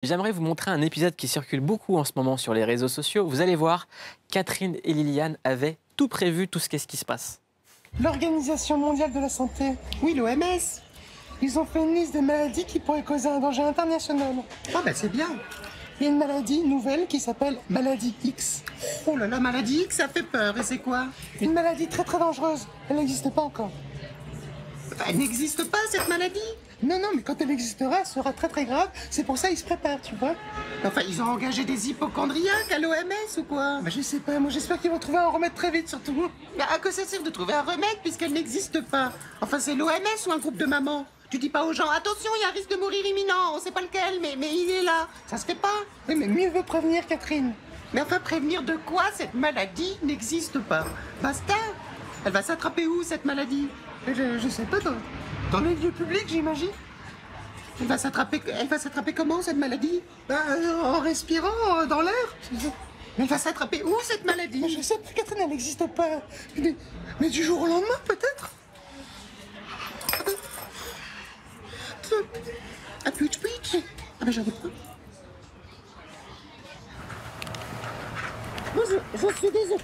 J'aimerais vous montrer un épisode qui circule beaucoup en ce moment sur les réseaux sociaux. Vous allez voir, Catherine et Liliane avaient tout prévu, tout ce qu'est-ce qui se passe. L'Organisation mondiale de la santé, oui, l'OMS, ils ont fait une liste des maladies qui pourraient causer un danger international. Ah ben c'est bien. Il y a une maladie nouvelle qui s'appelle maladie X. Oh là là, maladie X, ça fait peur. Et c'est quoi? Une maladie très très dangereuse. Elle n'existe pas encore. Elle n'existe pas, cette maladie? Non, non, mais quand elle existera, elle sera très très grave. C'est pour ça qu'ils se préparent, tu vois. Enfin, ils ont engagé des hypochondriaques à l'OMS ou quoi? Bah, je sais pas, moi j'espère qu'ils vont trouver un remède très vite, surtout. Mais à quoi ça sert de trouver un remède puisqu'elle n'existe pas? Enfin, c'est l'OMS ou un groupe de mamans? Tu dis pas aux gens, attention, il y a un risque de mourir imminent, on sait pas lequel, mais il est là. Ça se fait pas. Oui, mais mieux vaut prévenir, Catherine. Mais enfin, prévenir de quoi? Cette maladie n'existe pas. Basta. Elle va s'attraper où, cette maladie? Je sais pas, dans les lieux publics, j'imagine. Elle va s'attraper comment, cette maladie? Bah, en respirant dans l'air. Elle va s'attraper où, cette maladie? Mais je sais pas, Catherine, elle n'existe pas. Mais du jour au lendemain, peut-être. Ah, Twitch. Ah ben j'en ai pas. Je suis désolé.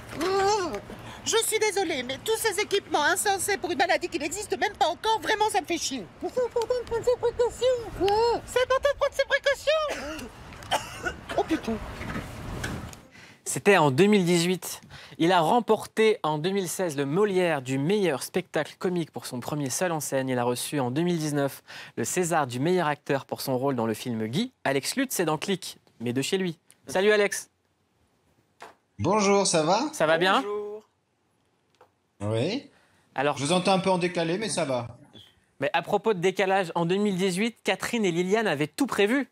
Je suis désolée, mais tous ces équipements insensés pour une maladie qui n'existe même pas encore, vraiment ça me fait chier. Mais c'est important de prendre ses précautions. Quoi? C'est important de prendre ses précautions. Oh putain. C'était en 2018. Il a remporté en 2016 le Molière du meilleur spectacle comique pour son premier seul en scène. Il a reçu en 2019 le César du meilleur acteur pour son rôle dans le film Guy. Alex Lutz, c'est dans Click, mais de chez lui. Salut Alex. Bonjour, ça va? Ça va bien? Oui. Alors, Je vous entends un peu en décalé, mais ça va. mais à propos de décalage, en 2018, Catherine et Liliane avaient tout prévu.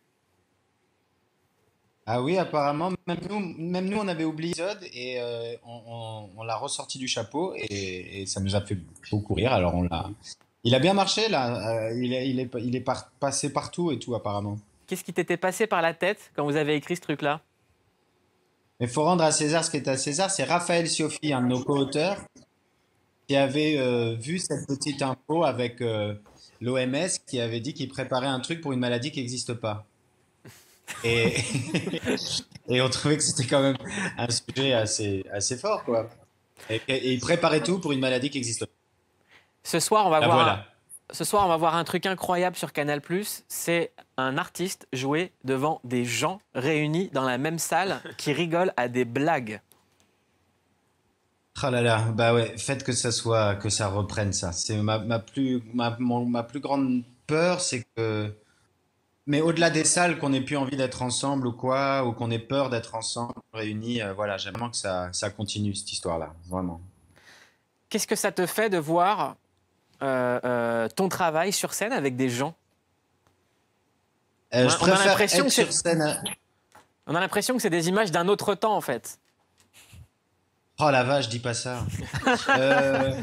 Ah oui, apparemment, même nous on avait oublié l'épisode et on l'a ressorti du chapeau et ça nous a fait beaucoup rire. Alors il a bien marché là. Il est passé partout et tout apparemment. Qu'est-ce qui t'était passé par la tête quand vous avez écrit ce truc-là? Mais faut rendre à César ce qui est à César. C'est Raphaël Sioffi, un de nos co-auteurs, qui avait vu cette petite info avec l'OMS qui avait dit qu'il préparait un truc pour une maladie qui n'existe pas. Et, et on trouvait que c'était quand même un sujet assez fort, quoi. Et il préparait tout pour une maladie qui existe pas. Ce soir, on va La voir voilà. Ce soir, on va voir un truc incroyable sur Canal+. C'est un artiste jouer devant des gens réunis dans la même salle qui rigolent à des blagues. Oh là là, bah ouais, faites que ça reprenne ça. C'est ma plus grande peur, c'est que, mais au-delà des salles, qu'on ait plus envie d'être ensemble ou quoi, ou qu'on ait peur d'être ensemble, réunis, voilà, j'aimerais vraiment que ça continue cette histoire-là, vraiment. Qu'est-ce que ça te fait de voir ton travail sur scène avec des gens? Je On a préfère l'impression être que c'est sur scène. on a l'impression que c'est des images d'un autre temps, en fait. Oh la vache, dis pas ça. Euh,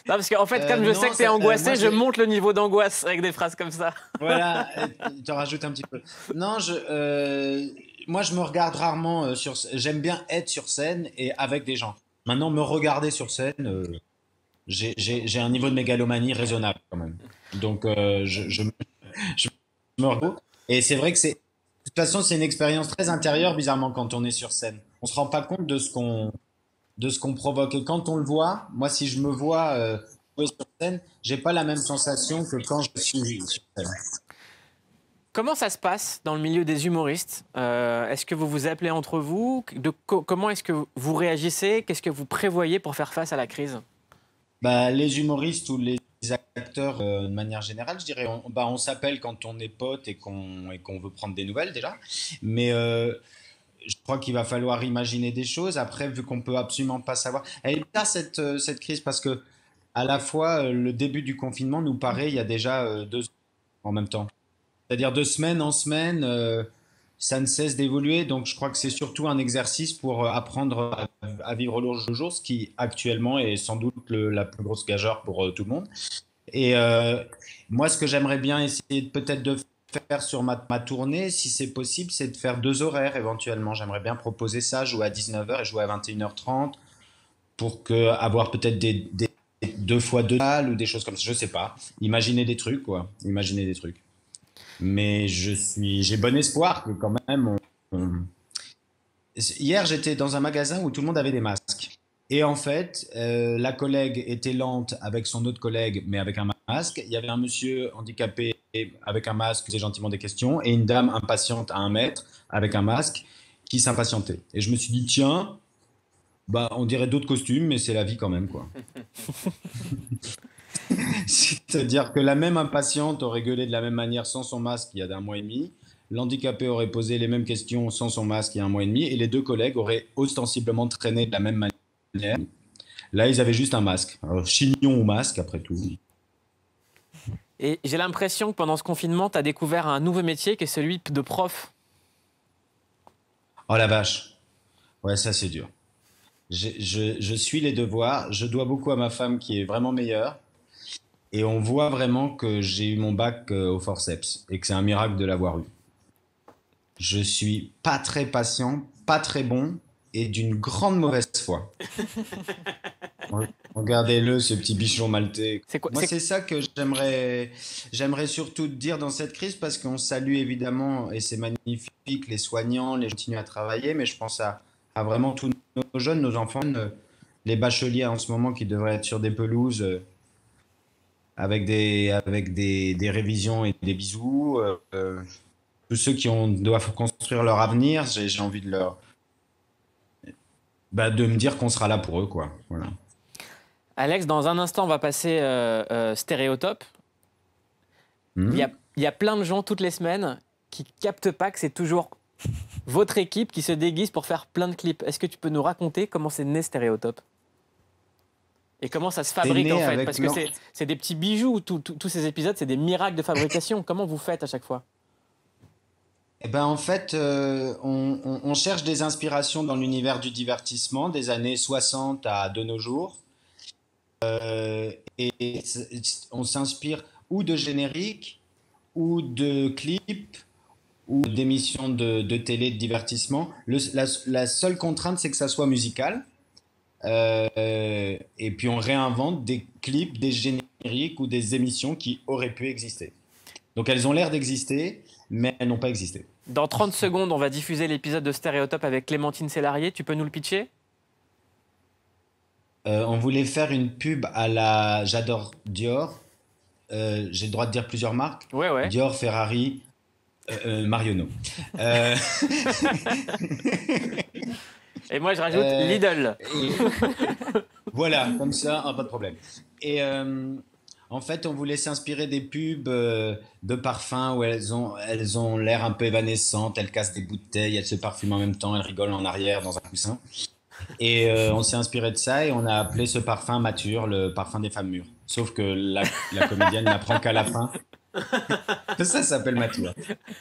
Non, parce qu'en fait, comme je non, sais que t'es angoissé, moi je monte le niveau d'angoisse avec des phrases comme ça. voilà, tu en rajoutes un petit peu. Non, moi je me regarde rarement j'aime bien être sur scène et avec des gens. Maintenant, me regarder sur scène, j'ai un niveau de mégalomanie raisonnable quand même. Donc, je me regarde. Et c'est vrai que de toute façon, c'est une expérience très intérieure, bizarrement, quand on est sur scène. On se rend pas compte de ce qu'on provoque. Et quand on le voit, moi, si je me vois jouer sur scène, j'ai pas la même sensation que quand je suis sur scène. Comment ça se passe dans le milieu des humoristes? Est-ce que vous vous appelez entre vous? Comment est-ce que vous réagissez? Qu'est-ce que vous prévoyez pour faire face à la crise? Bah, les humoristes ou les acteurs, de manière générale, je dirais, on s'appelle quand on est potes et qu'on veut prendre des nouvelles déjà. Mais je crois qu'il va falloir imaginer des choses. Après, vu qu'on peut absolument pas savoir. Elle est bizarre cette crise parce que à la fois le début du confinement nous paraît il y a déjà 2 ans en même temps. C'est-à-dire de semaine en semaine, ça ne cesse d'évoluer. Donc je crois que c'est surtout un exercice pour apprendre à vivre au jour le jour, ce qui actuellement est sans doute la plus grosse gageure pour tout le monde. Et moi, ce que j'aimerais bien essayer peut-être de faire sur ma tournée, si c'est possible, c'est de faire 2 horaires éventuellement. J'aimerais bien proposer ça, jouer à 19h et jouer à 21h30 pour avoir peut-être des 2 fois 2 salles ou des choses comme ça. Je sais pas. Imaginer des trucs, quoi. Imaginer des trucs. Mais j'ai bon espoir que quand même Hier, j'étais dans un magasin où tout le monde avait des masques. Et en fait, la collègue était lente avec son autre collègue, mais avec un masque. Il y avait un monsieur handicapé avec un masque, qui faisait gentiment des questions, et une dame impatiente à 1 mètre avec un masque qui s'impatientait. Et je me suis dit, tiens, bah, on dirait d'autres costumes, mais c'est la vie quand même, quoi. C'est-à-dire que la même impatiente aurait gueulé de la même manière sans son masque il y a 1 mois et demi. L'handicapé aurait posé les mêmes questions sans son masque il y a 1 mois et demi. Et les deux collègues auraient ostensiblement traîné de la même manière. Là, ils avaient juste un masque. Alors, chignon ou masque, après tout. Et j'ai l'impression que pendant ce confinement, tu as découvert un nouveau métier qui est celui de prof. Oh la vache. Ouais, ça c'est dur. Je suis les devoirs. Je dois beaucoup à ma femme qui est vraiment meilleure. Et on voit vraiment que j'ai eu mon bac au forceps et que c'est un miracle de l'avoir eu. Je suis pas très patient, pas très bon et d'une grande mauvaise foi. Regardez-le, ce petit bichon maltais. Moi, c'est ça que j'aimerais surtout dire dans cette crise, parce qu'on salue évidemment, et c'est magnifique, les soignants, les gens qui continuent à travailler, mais je pense à vraiment tous nos jeunes, nos enfants, les bacheliers en ce moment qui devraient être sur des pelouses avec des révisions et des bisous. Tous ceux qui doivent construire leur avenir, j'ai envie de de me dire qu'on sera là pour eux, quoi. Voilà. Alex, dans un instant, on va passer Stéréotop. Il y a plein de gens toutes les semaines qui captent pas que c'est toujours votre équipe qui se déguise pour faire plein de clips. Est-ce que tu peux nous raconter comment c'est né Stéréotop? Et comment ça se fabrique en fait? Parce que c'est des petits bijoux, tous ces épisodes, c'est des miracles de fabrication. Comment vous faites à chaque fois? Eh ben, en fait, on cherche des inspirations dans l'univers du divertissement des années 60 à de nos jours. Et on s'inspire ou de génériques, ou de clips, ou d'émissions de télé de divertissement. La seule contrainte, c'est que ça soit musical. Et puis on réinvente des clips, des génériques ou des émissions qui auraient pu exister. Donc elles ont l'air d'exister, mais elles n'ont pas existé. Dans 30 secondes, on va diffuser l'épisode de Stéréotop avec Clémentine Célarié. Tu peux nous le pitcher? On voulait faire une pub à la... J'adore Dior. J'ai le droit de dire plusieurs marques. Ouais. Dior, Ferrari, Marionneau. Et moi, je rajoute Lidl. Voilà, comme ça, pas de problème. Et en fait, on voulait s'inspirer des pubs de parfums où elles ont l'air un peu évanescentes, elles cassent des bouteilles, elles se parfument en même temps, elles rigolent en arrière dans un coussin. Et on s'est inspiré de ça et on a appelé ce parfum Mature, le parfum des femmes mûres. Sauf que la comédienne n'apprend qu'à la fin. Ça s'appelle Mature.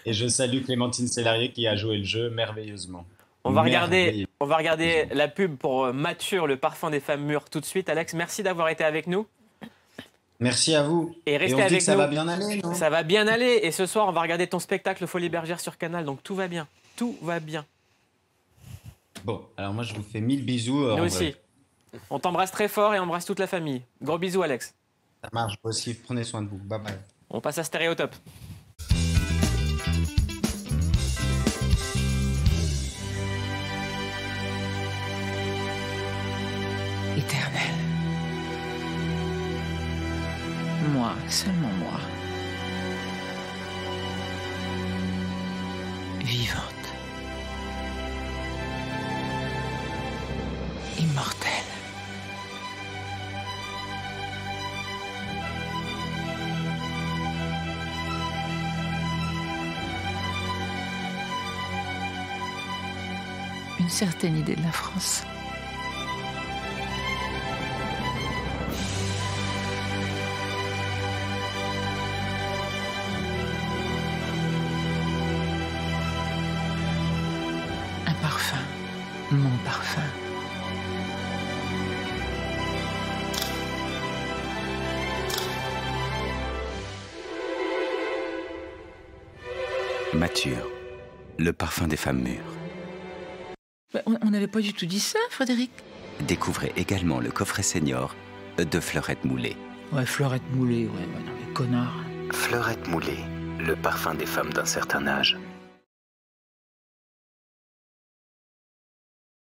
Et je salue Clémentine Célarié qui a joué le jeu merveilleusement. On va regarder la pub pour Mature, le parfum des femmes mûres tout de suite. Alex, merci d'avoir été avec nous. Merci à vous. Et restez on dit avec que ça nous. va bien aller, non? Ça va bien aller. Et ce soir, on va regarder ton spectacle Folie Bergère sur Canal. Donc tout va bien. Tout va bien. Bon, alors moi je vous fais 1000 bisous. Nous aussi. On t'embrasse très fort et on embrasse toute la famille. Gros bisous, Alex. Ça marche aussi. Prenez soin de vous. Bye bye. On passe à Stéréotop. Éternel. Moi, seulement moi. Vivante. Immortelle. Une certaine idée de la France. Un parfum, mon parfum. Mature, le parfum des femmes mûres. On n'avait pas du tout dit ça, Frédéric. Découvrez également le coffret senior de Fleurette Moulée. Ouais, Fleurette Moulée, ouais, non mais connard. Fleurette Moulée, Le parfum des femmes d'un certain âge.